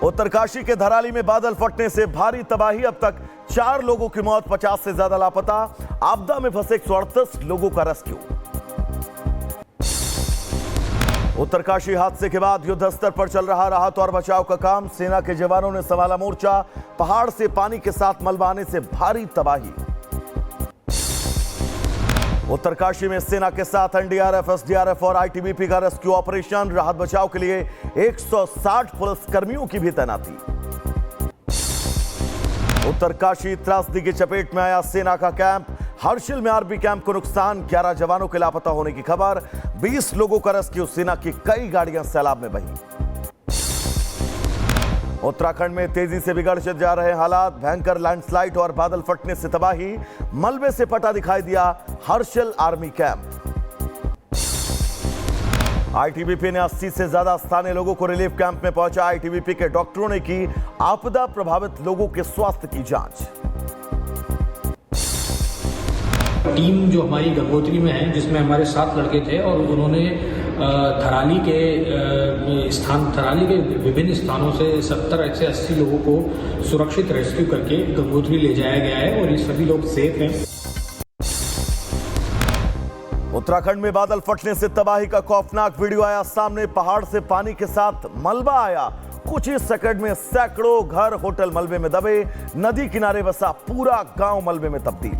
उत्तरकाशी के धराली में बादल फटने से भारी तबाही। अब तक 4 लोगों की मौत, 50 से ज्यादा लापता। आपदा में फंसे 138 लोगों का रेस्क्यू। उत्तरकाशी हादसे के बाद युद्ध स्तर पर चल रहा राहत और बचाव का काम। सेना के जवानों ने संभाला मोर्चा। पहाड़ से पानी के साथ मलबा आने से भारी तबाही। उत्तरकाशी में सेना के साथ एनडीआरएफ, एसडीआरएफ और आईटीबीपी का रेस्क्यू ऑपरेशन। राहत बचाव के लिए 160 पुलिस कर्मियों की भी तैनाती। उत्तरकाशी त्रासदी की चपेट में आया सेना का कैंप। हर्षिल में आर्मी कैंप को नुकसान, 11 जवानों के लापता होने की खबर। 20 लोगों का रेस्क्यू। सेना की कई गाड़ियां सैलाब में बही। उत्तराखंड में तेजी से बिगड़ते जा रहे हालात। भयंकर लैंडस्लाइड और बादल फटने से तबाही। मलबे से पटा दिखाई दिया हर्षिल आर्मी कैंप। आईटीबीपी ने 80 से ज्यादा स्थानीय लोगों को रिलीफ कैंप में पहुंचा। आईटीबीपी के डॉक्टरों ने की आपदा प्रभावित लोगों के स्वास्थ्य की जांच। टीम जो हमारी गंगोत्री में है, जिसमें हमारे 7 लड़के थे और उन्होंने थराली के विभिन्न स्थानों से 70 से 80 लोगों को सुरक्षित रेस्क्यू करके गंगोत्री ले जाया गया है और ये सभी लोग सेफ हैं। उत्तराखंड में बादल फटने से तबाही का खौफनाक वीडियो आया सामने। पहाड़ से पानी के साथ मलबा आया। कुछ ही सेकंड में सैकड़ों घर, होटल मलबे में दबे। नदी किनारे बसा पूरा गांव मलबे में तब्दील।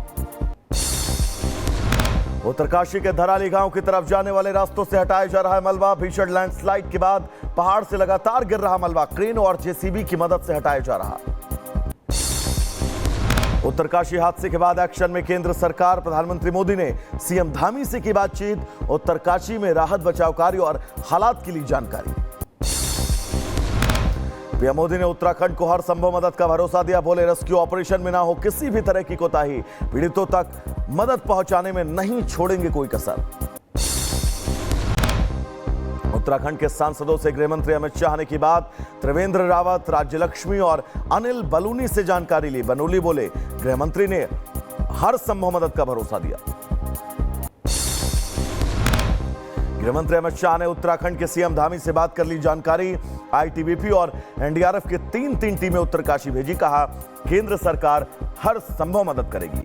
उत्तरकाशी के धराली गांव की तरफ जाने वाले रास्तों से हटाया जा रहा है मलबा। भीषण लैंडस्लाइड के बाद पहाड़ से लगातार गिर रहा मलबा क्रेन और जेसीबी की मदद से हटाया जा रहा। उत्तरकाशी हादसे के बाद एक्शन में केंद्र सरकार। प्रधानमंत्री मोदी ने सीएम धामी से की बातचीत। उत्तरकाशी में राहत बचाव कार्य और हालात की ली जानकारी। पीएम मोदी ने उत्तराखंड को हर संभव मदद का भरोसा दिया। बोले रेस्क्यू ऑपरेशन में ना हो किसी भी तरह की कोताही। पीड़ितों तक मदद पहुंचाने में नहीं छोड़ेंगे कोई कसर। उत्तराखंड के सांसदों से गृह मंत्री अमित शाह ने की बात। त्रिवेंद्र रावत, राज्यलक्ष्मी और अनिल बलूनी से जानकारी ली। बनूली बोले गृह मंत्री ने हर संभव मदद का भरोसा दिया। गृह मंत्री अमित शाह ने उत्तराखंड के सीएम धामी से बात कर ली जानकारी। आईटीबीपी और एनडीआरएफ की 3 टीमें उत्तरकाशी भेजी। कहा केंद्र सरकार हर संभव मदद करेगी।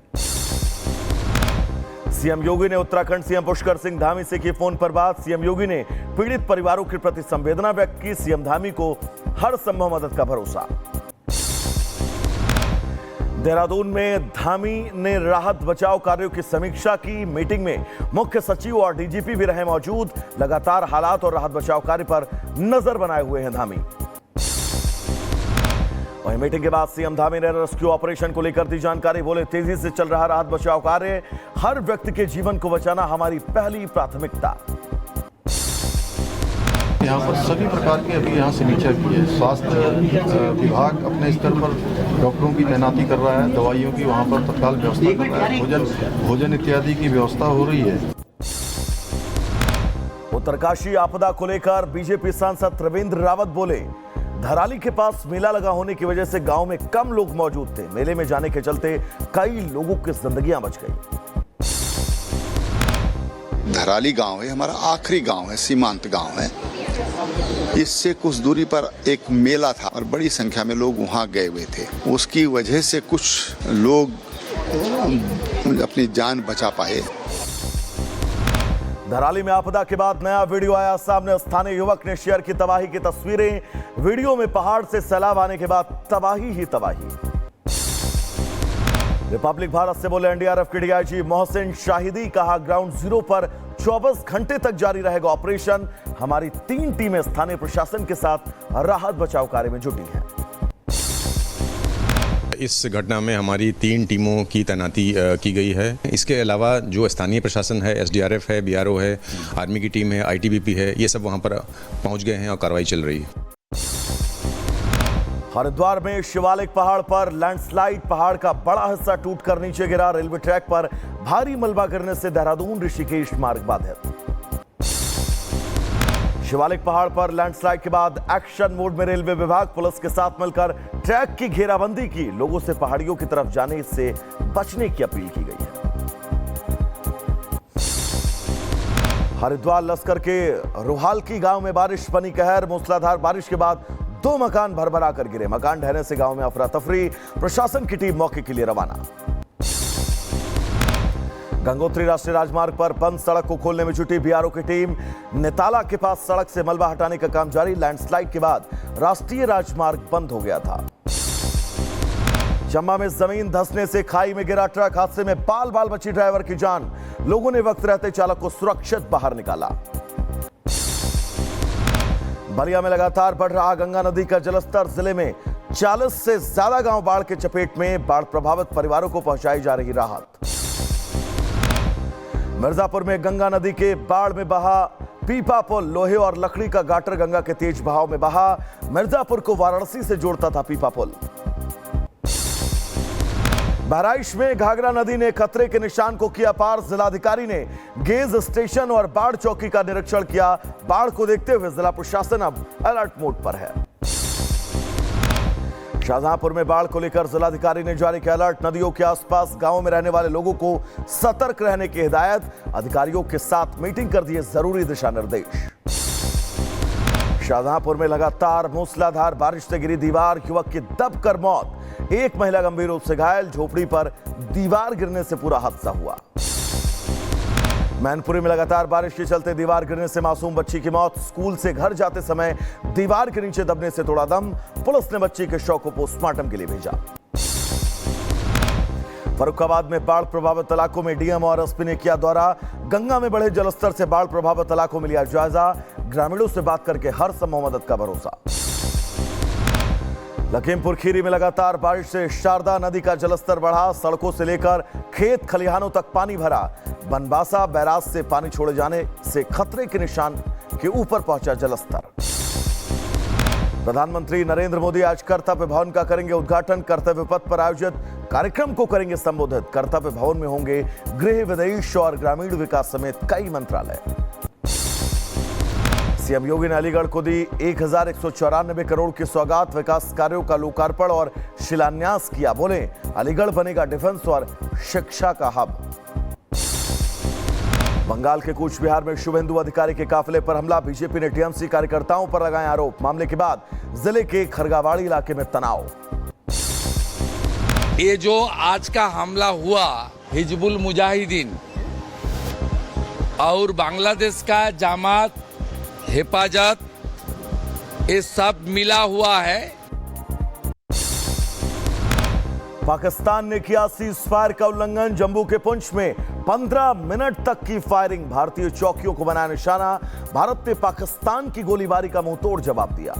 सीएम योगी ने उत्तराखंड सीएम पुष्कर सिंह धामी से की फोन पर बात। सीएम योगी ने पीड़ित परिवारों के प्रति संवेदना व्यक्त की। सीएम धामी को हर संभव मदद का भरोसा। देहरादून में धामी ने राहत बचाव कार्यों की समीक्षा की। मीटिंग में मुख्य सचिव और डीजीपी भी रहे मौजूद। लगातार हालात और राहत बचाव कार्य पर नजर बनाए हुए हैं धामी। वहीं मीटिंग के बाद सीएम धामी ने रेस्क्यू ऑपरेशन को लेकर दी जानकारी। बोले तेजी से चल रहा राहत बचाव कार्य। हर व्यक्ति के जीवन को बचाना हमारी पहली प्राथमिकता। यहाँ पर सभी प्रकार की अभी यहाँ समीक्षा की है। स्वास्थ्य विभाग अपने स्तर पर डॉक्टरों की तैनाती कर रहा है। दवाइयों की वहाँ पर तत्काल व्यवस्था कर रहा है। भोजन इत्यादि की व्यवस्था हो रही है। उत्तरकाशी आपदा को लेकर बीजेपी सांसद त्रिवेंद्र रावत बोले धराली के पास मेला लगा होने की वजह से गांव में कम लोग मौजूद थे। मेले में जाने के चलते कई लोगों की जिंदगियां बच गई। धराली गांव है, हमारा आखिरी गांव है, सीमांत गांव है। इससे कुछ दूरी पर एक मेला था और बड़ी संख्या में लोग वहां गए हुए थे। उसकी वजह से कुछ लोग अपनी जान बचा पाए। धराली में आपदा के बाद नया वीडियो आया सामने। स्थानीय युवक ने शेयर की तबाही की तस्वीरें। वीडियो में पहाड़ से सैलाब आने के बाद तबाही ही तबाही। रिपब्लिक भारत से बोले एनडीआरएफ के डीआईजी मोहसिन शाहिदी। कहा ग्राउंड जीरो पर 24 घंटे तक जारी रहेगा ऑपरेशन। हमारी 3 टीमें स्थानीय प्रशासन के साथ राहत बचाव कार्य में जुटी हैं। इस घटना में हमारी 3 टीमों की तैनाती की गई है। इसके अलावा जो स्थानीय प्रशासन है, एसडीआरएफ है, बीआरओ है, आर्मी की टीम है, आईटीबीपी है, ये सब वहां पर पहुंच गए हैं और कार्रवाई चल रही है। हरिद्वार में शिवालिक पहाड़ पर लैंडस्लाइड। पहाड़ का बड़ा हिस्सा टूटकर नीचे गिरा। रेलवे ट्रैक पर भारी मलबा गिरने से देहरादून ऋषिकेश मार्ग बाधित। शिवालिक पहाड़ पर लैंडस्लाइड के बाद एक्शन मोड में रेलवे विभाग पुलिस के साथ मिलकर ट्रैक की घेराबंदी की। लोगों से पहाड़ियों की तरफ जाने से बचने की अपील की गई है। हरिद्वार लश्कर के रुहालकी गांव में बारिश बनी कहर। मूसलाधार बारिश के बाद 2 मकान भरभरा कर गिरे। मकान ढहने से गांव में अफरा तफरी। प्रशासन की टीम मौके के लिए रवाना। गंगोत्री राष्ट्रीय राजमार्ग पर बंद सड़क को खोलने में जुटी बीआरओ की टीम। नेताला के पास सड़क से मलबा हटाने का काम जारी। लैंडस्लाइड के बाद राष्ट्रीय राजमार्ग बंद हो गया था। चंबा में जमीन धंसने से खाई में गिरा ट्रक। हादसे में बाल बाल बची ड्राइवर की जान। लोगों ने वक्त रहते चालक को सुरक्षित बाहर निकाला। बलिया में लगातार बढ़ रहा गंगा नदी का जलस्तर। जिले में 40 से ज्यादा गांव बाढ़ के चपेट में। बाढ़ प्रभावित परिवारों को पहुंचाई जा रही राहत। मिर्जापुर में गंगा नदी के बाढ़ में बहा पीपा पुल। लोहे और लकड़ी का गाटर गंगा के तेज बहाव में बहा। मिर्जापुर को वाराणसी से जोड़ता था पीपा पुल। बहराइच में घाघरा नदी ने खतरे के निशान को किया पार। जिलाधिकारी ने गेज स्टेशन और बाढ़ चौकी का निरीक्षण किया। बाढ़ को देखते हुए जिला प्रशासन अब अलर्ट मोड पर है। शाहजहांपुर में बाढ़ को लेकर जिलाधिकारी ने जारी किया अलर्ट। नदियों के आसपास गांवों में रहने वाले लोगों को सतर्क रहने की हिदायत। अधिकारियों के साथ मीटिंग कर दिए जरूरी दिशा निर्देश। शाहजहांपुर में लगातार मूसलाधार बारिश से गिरी दीवार। युवक की दबकर मौत। एक महिला गंभीर रूप से घायल। झोपड़ी पर दीवार गिरने से पूरा हादसा हुआ। मैनपुरी में लगातार बारिश के चलते दीवार गिरने से मासूम बच्ची की मौत। स्कूल से घर जाते समय दीवार के नीचे दबने से तोड़ा दम। पुलिस ने बच्ची के शव को पोस्टमार्टम के लिए भेजा। फर्रुखाबाद में बाढ़ प्रभावित इलाकों में डीएम और एसपी ने किया दौरा। गंगा में बढ़े जलस्तर से बाढ़ प्रभावित इलाकों में लिया जायजा। ग्रामीणों से बात करके हर संभव मदद का भरोसा। लखीमपुर खीरी में लगातार बारिश से शारदा नदी का जलस्तर बढ़ा। सड़कों से लेकर खेत खलिहानों तक पानी भरा। बनबासा बैराज से पानी छोड़े जाने से खतरे के निशान के ऊपर पहुंचा जलस्तर। प्रधानमंत्री नरेंद्र मोदी आज कर्तव्य भवन का करेंगे उद्घाटन। कर्तव्य पथ पर आयोजित कार्यक्रम को करेंगे संबोधित। कर्तव्य भवन में होंगे गृह, विदेश और ग्रामीण विकास समेत कई मंत्रालय। सीएम योगी ने अलीगढ़ को दी 1194 करोड़ की सौगात। विकास कार्यों का लोकार्पण और शिलान्यास किया। बोले अलीगढ़ बनेगा डिफेंस और शिक्षा का हब। बंगाल के कूच बिहार में शुभेंदु अधिकारी के काफिले पर हमला। बीजेपी ने टीएमसी कार्यकर्ताओं पर लगाए आरोप। मामले के बाद जिले के खरगावाड़ी इलाके में तनाव। ये जो आज का हमला हुआ हिजबुल मुजाहिदीन और बांग्लादेश का जमात हिफाजत, ये सब मिला हुआ है। पाकिस्तान ने किया सीज फायर का उल्लंघन। जम्मू के पुंछ में 15 मिनट तक की फायरिंग। भारतीय चौकियों को बनाया निशाना। भारत ने पाकिस्तान की गोलीबारी का मुंहतोड़ जवाब दिया।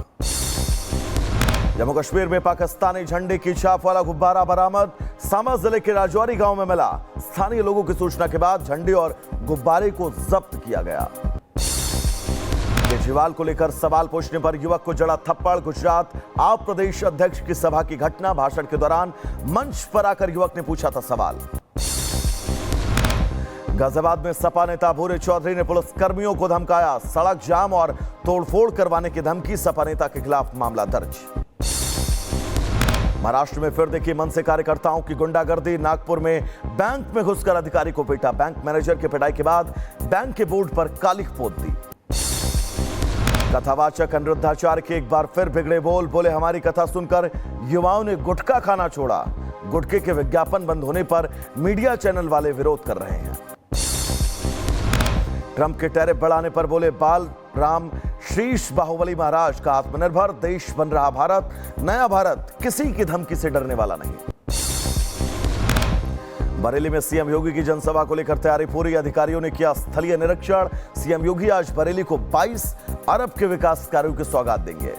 जम्मू कश्मीर में पाकिस्तानी झंडे की छाप वाला गुब्बारा बरामद। सामा जिले के राजौरी गांव में मिला। स्थानीय लोगों की सूचना के बाद झंडे और गुब्बारे को जब्त किया गया। केजरीवाल को लेकर सवाल पूछने पर युवक को जड़ा थप्पड़। गुजरात आप प्रदेश अध्यक्ष की सभा की घटना। भाषण के दौरान मंच पर आकर युवक ने पूछा था सवाल। गाजियाबाद में सपा नेता भूरे चौधरी ने पुलिस कर्मियों को धमकाया। सड़क जाम और तोड़फोड़ करवाने की धमकी। सपा नेता के खिलाफ मामला दर्ज। महाराष्ट्र में फिर देखी मनसे कार्यकर्ताओं की गुंडागर्दी। नागपुर में बैंक में घुसकर अधिकारी को पीटा। बैंक मैनेजर की पिटाई के बाद बैंक के बोर्ड पर कालिख पोत दी। कथावाचक अनिरुद्धाचार्य के एक बार फिर बिगड़े बोल। बोले हमारी कथा सुनकर युवाओं ने गुटखा खाना छोड़ा। गुटखे के विज्ञापन बंद होने पर मीडिया चैनल वाले विरोध कर रहे हैं। ट्रंप के टैरिफ बढ़ाने पर बोले बाल राम शीश बाहुबली महाराज का आत्मनिर्भर देश बन रहा भारत। नया भारत किसी की धमकी से डरने वाला नहीं। बरेली में सीएम योगी की जनसभा को लेकर तैयारी पूरी। अधिकारियों ने किया स्थलीय निरीक्षण। सीएम योगी आज बरेली को 22 अरब के विकास कार्यों की सौगात देंगे।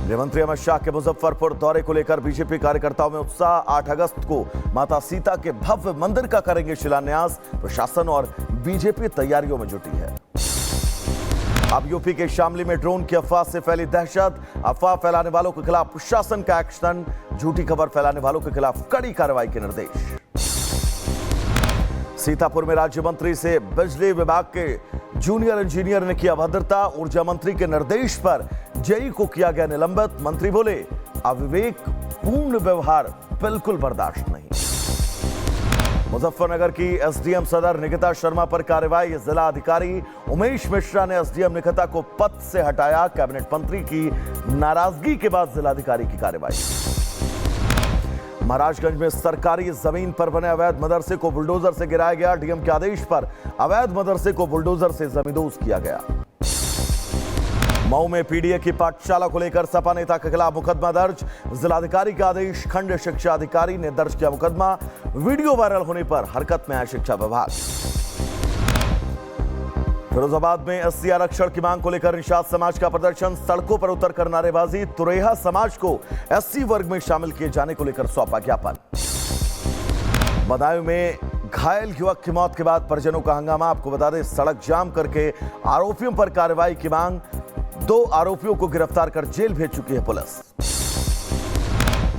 गृहमंत्री अमित शाह के मुजफ्फरपुर दौरे को लेकर बीजेपी कार्यकर्ताओं में उत्साह। 8 अगस्त को माता सीता के भव्य मंदिर का करेंगे शिलान्यास। प्रशासन और बीजेपी तैयारियों में जुटी है। अब यूपी के शामली में ड्रोन की अफवाह से फैली दहशत। अफवाह फैलाने वालों के खिलाफ प्रशासन का एक्शन। झूठी खबर फैलाने वालों के खिलाफ कड़ी कार्रवाई के निर्देश। सीतापुर में राज्य मंत्री से बिजली विभाग के जूनियर इंजीनियर ने किया अभद्रता। ऊर्जा मंत्री के निर्देश पर जेई को किया गया निलंबित। मंत्री बोले अविवेक पूर्ण व्यवहार बिल्कुल बर्दाश्त नहीं। मुजफ्फरनगर की एसडीएम सदर निकिता शर्मा पर कार्रवाई। जिला अधिकारी उमेश मिश्रा ने एसडीएम निकिता को पद से हटाया। कैबिनेट मंत्री की नाराजगी के बाद जिलाधिकारी की कार्रवाई। महाराजगंज में सरकारी जमीन पर बने अवैध मदरसे को बुलडोजर से गिराया गया। डीएम के आदेश पर अवैध मदरसे को बुलडोजर से जमींदोज किया गया। मऊ में पीडीए की पाठशाला को लेकर सपा नेता के खिलाफ मुकदमा दर्ज। जिलाधिकारी का आदेश, खंड शिक्षा अधिकारी ने दर्ज किया मुकदमा। वीडियो वायरल होने पर हरकत में आया शिक्षा विभाग। फिरोजाबाद में एससी आरक्षण की मांग को लेकर निषाद समाज का प्रदर्शन। सड़कों पर उतरकर नारेबाजी। तुरेहा समाज को एससी वर्ग में शामिल किए जाने को लेकर सौंपा ज्ञापन। बदायूं में घायल युवक की मौत के बाद परिजनों का हंगामा। आपको बता दें, सड़क जाम करके आरोपियों पर कार्रवाई की मांग। 2 आरोपियों को गिरफ्तार कर जेल भेज चुकी है पुलिस।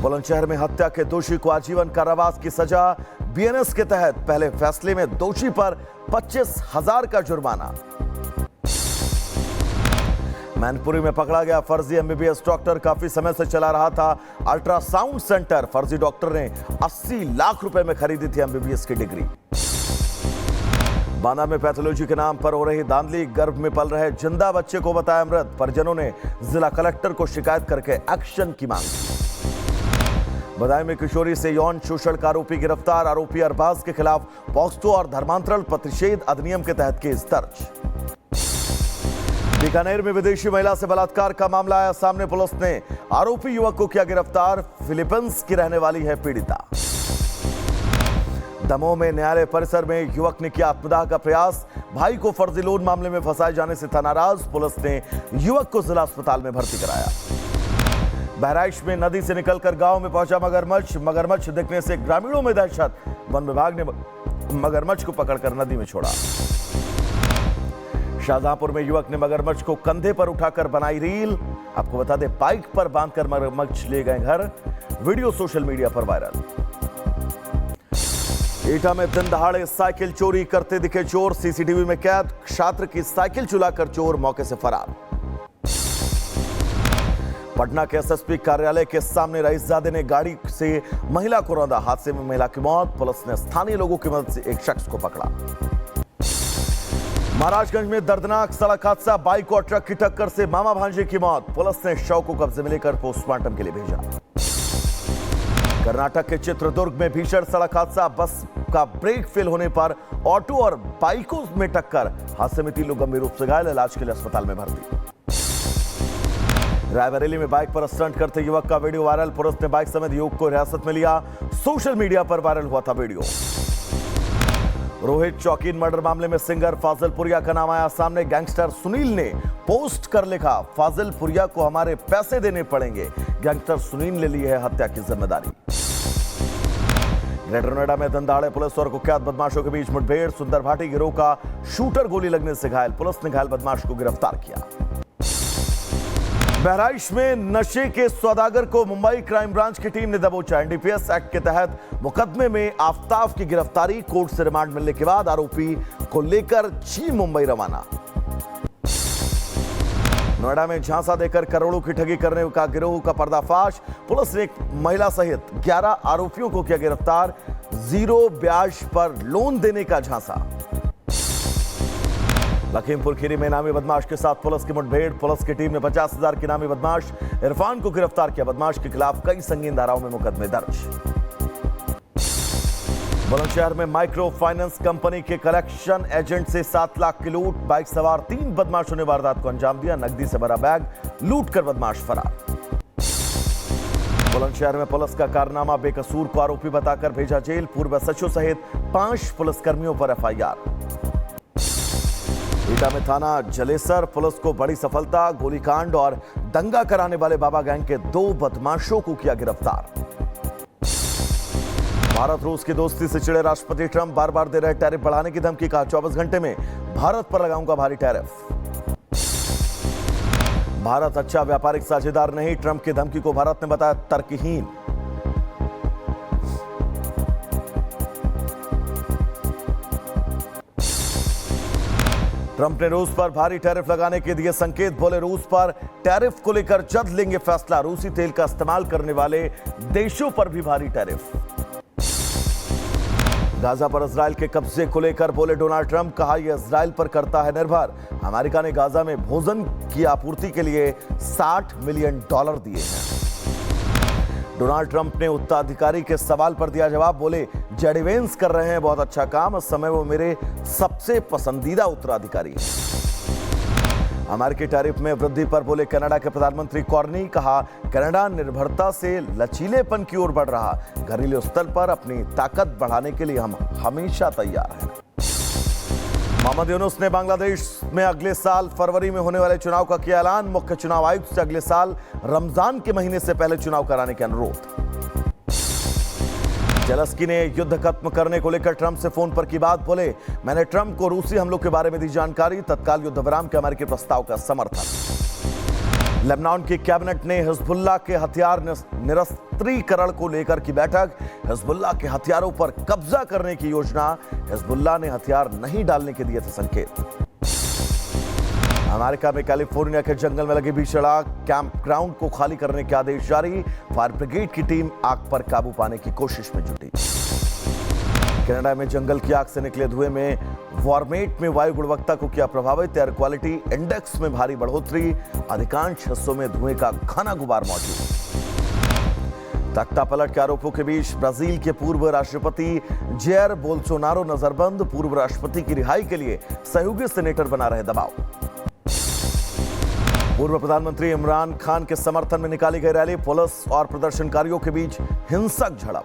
बुलंदशहर में हत्या के दोषी को आजीवन कारावास की सजा। बीएनएस के तहत पहले फैसले में दोषी पर 25,000 का जुर्माना। मैनपुरी में पकड़ा गया फर्जी एमबीबीएस डॉक्टर। काफी समय से चला रहा था अल्ट्रासाउंड सेंटर। फर्जी डॉक्टर ने 80 लाख रुपए में खरीदी थी एमबीबीएस की डिग्री। बांदा में पैथोलॉजी के नाम पर हो रही धांधली। गर्भ में पल रहे जिंदा बच्चे को बताया मृत। परिजनों ने जिला कलेक्टर को शिकायत करके एक्शन की मांग की। बदायूं में किशोरी से यौन शोषण का आरोपी गिरफ्तार। आरोपी अरबाज के खिलाफ पॉक्सो और धर्मांतरण प्रतिषेध अधिनियम के तहत केस दर्ज। बीकानेर में विदेशी महिला से बलात्कार का मामला आया सामने। पुलिस ने आरोपी युवक को किया गिरफ्तार। फिलीपींस की रहने वाली है पीड़िता। दमोह में न्यायालय परिसर में युवक ने किया आत्मदाह का प्रयास। भाई को फर्जी लोन मामले में फंसाए जाने से था नाराज। पुलिस ने युवक को जिला अस्पताल में भर्ती कराया। बहराइच में नदी से निकलकर गांव में पहुंचा मगरमच्छ। मगरमच्छ दिखने से ग्रामीणों में दहशत। वन विभाग ने मगरमच्छ को पकड़कर नदी में छोड़ा। शाहजहांपुर में युवक ने मगरमच्छ को कंधे पर उठाकर बनाई रील। आपको बता दें, बाइक पर बांधकर मगरमच्छ ले गए घर। वीडियो सोशल मीडिया पर वायरल। एटा में दिन दहाड़े साइकिल चोरी करते दिखे चोर। सीसीटीवी में कैद। छात्र की साइकिल चुराकर चोर मौके से फरार। पटना के एसएसपी कार्यालय के सामने रईसजादे ने गाड़ी से महिला को रौंदा। हादसे में महिला की मौत। पुलिस ने स्थानीय लोगों की मदद से एक शख्स को पकड़ा। महाराजगंज में दर्दनाक सड़क हादसा। बाइक और ट्रक की टक्कर से मामा भांजे की मौत। पुलिस ने शव को कब्जे में लेकर पोस्टमार्टम के लिए भेजा। कर्नाटक के चित्रदुर्ग में भीषण सड़क हादसा। बस का ब्रेक फेल होने पर ऑटो और बाइकों में टक्कर। हादसे में 3 लोग गंभीर रूप से घायल। इलाज के लिए अस्पताल में भर्ती। रायबरेली में बाइक पर स्टंट करते युवक का वीडियो वायरल। पुलिस ने बाइक समेत युवक को हिरासत में लिया। सोशल मीडिया पर वायरल हुआ था वीडियो। रोहित चौकीन मर्डर मामले में सिंगर फाजिल पुरिया का नाम आया सामने। गैंगस्टर सुनील ने पोस्ट कर लिखा, फाजिल पुरिया को हमारे पैसे देने पड़ेंगे। गैंगस्टर सुनील ने ली है हत्या की जिम्मेदारी। ग्रेटर नोएडा में दंदाड़े पुलिस और कुख्यात बदमाशों के बीच मुठभेड़। सुंदर भाटी गिरोह का शूटर गोली लगने से घायल। पुलिस ने घायल बदमाश को गिरफ्तार किया। बहराइच में नशे के सौदागर को मुंबई क्राइम ब्रांच की टीम ने दबोचा। एनडीपीएस एक्ट के तहत मुकदमे में आफ्ताब की गिरफ्तारी। कोर्ट से रिमांड मिलने के बाद आरोपी को लेकर जी मुंबई रवाना। नोएडा में झांसा देकर करोड़ों की ठगी करने का गिरोह का पर्दाफाश। पुलिस ने एक महिला सहित 11 आरोपियों को किया गिरफ्तार। 0 ब्याज पर लोन देने का झांसा। लखीमपुर खीरी में इनामी बदमाश के साथ पुलिस की मुठभेड़। पुलिस की टीम ने 50,000 के इनामी बदमाश इरफान को गिरफ्तार किया। बदमाश के खिलाफ कई संगीन धाराओं में मुकदमे दर्ज। बुलंदशहर में माइक्रो फाइनेंस कंपनी के कलेक्शन एजेंट से 7 लाख की लूट। बाइक सवार 3 बदमाशों ने वारदात को अंजाम दिया। नकदी से भरा बैग लूट कर बदमाश फरार। बुलंदशहर में पुलिस का कारनामा। बेकसूर को आरोपी बताकर भेजा जेल। पूर्व सचिव सहित 5 पुलिसकर्मियों पर एफआईआर। एटा में थाना जलेसर पुलिस को बड़ी सफलता। गोलीकांड और दंगा कराने वाले बाबा गैंग के 2 बदमाशों को किया गिरफ्तार। भारत रूस की दोस्ती से चिढ़े राष्ट्रपति ट्रंप बार बार दे रहे टैरिफ बढ़ाने की धमकी। कहा 24 घंटे में भारत पर लगाऊंगा भारी टैरिफ। भारत अच्छा व्यापारिक साझेदार नहीं। ट्रंप की धमकी को भारत ने बताया तर्कहीन। ट्रंप ने रूस पर भारी टैरिफ लगाने के दिए संकेत। बोले रूस पर टैरिफ को लेकर जल्द लेंगे फैसला। रूसी तेल का इस्तेमाल करने वाले देशों पर भी भारी टैरिफ। गाजा पर इजराइल के कब्जे को लेकर बोले डोनाल्ड ट्रंप, कहा यह इजराइल पर करता है निर्भर। अमेरिका ने गाजा में भोजन की आपूर्ति के लिए $60 मिलियन दिए हैं। डोनाल्ड ट्रंप ने उत्तराधिकारी के सवाल पर दिया जवाब, बोले जेडी वेंस कर रहे हैं बहुत अच्छा काम, इस समय वो मेरे सबसे पसंदीदा उत्तराधिकारी हैं। अमेरिकी टैरिफ में वृद्धि पर बोले कनाडा के प्रधानमंत्री कॉर्नी, कहा कनाडा निर्भरता से लचीलेपन की ओर बढ़ रहा, घरेलू स्तर पर अपनी ताकत बढ़ाने के लिए हम हमेशा तैयार हैं। मोहम्मद यूनुस ने बांग्लादेश में अगले साल फरवरी में होने वाले चुनाव का किया ऐलान, मुख्य चुनाव आयुक्त से अगले साल रमजान के महीने से पहले चुनाव कराने के अनुरोध। जेलेंस्की ने युद्ध खत्म करने को लेकर ट्रंप से फोन पर की बात, बोले मैंने ट्रंप को रूसी हमलों के बारे में दी जानकारी, तत्काल युद्ध विराम के अमेरिकी प्रस्ताव का समर्थन। लेबनान की कैबिनेट ने हिजबुल्लाह के हथियार निरस्त्रीकरण को लेकर की बैठक, हिजबुल्लाह के हथियारों पर कब्जा करने की योजना, हिजबुल्लाह ने हथियार नहीं डालने के दिए थे संकेत। अमेरिका में कैलिफोर्निया के जंगल में लगी भीषण आग, कैंप ग्राउंड को खाली करने के आदेश जारी, फायर ब्रिगेड की टीम आग पर काबू पाने की कोशिश में जुटी। कनाडा में जंगल की आग से निकले धुएं में वॉर्मेट में वायु गुणवत्ता को किया प्रभावित, एयर क्वालिटी इंडेक्स में भारी बढ़ोतरी, अधिकांश हिस्सों में धुएं का घना गुबार मौजूद। तख्तापलट के आरोपों के बीच ब्राजील के पूर्व राष्ट्रपति जेयर बोल्सोनारो नजरबंद, पूर्व राष्ट्रपति की रिहाई के लिए सहयोगी सेनेटर बना रहे दबाव। पूर्व प्रधानमंत्री इमरान खान के समर्थन में निकाली गई रैली, पुलिस और प्रदर्शनकारियों के बीच हिंसक झड़प।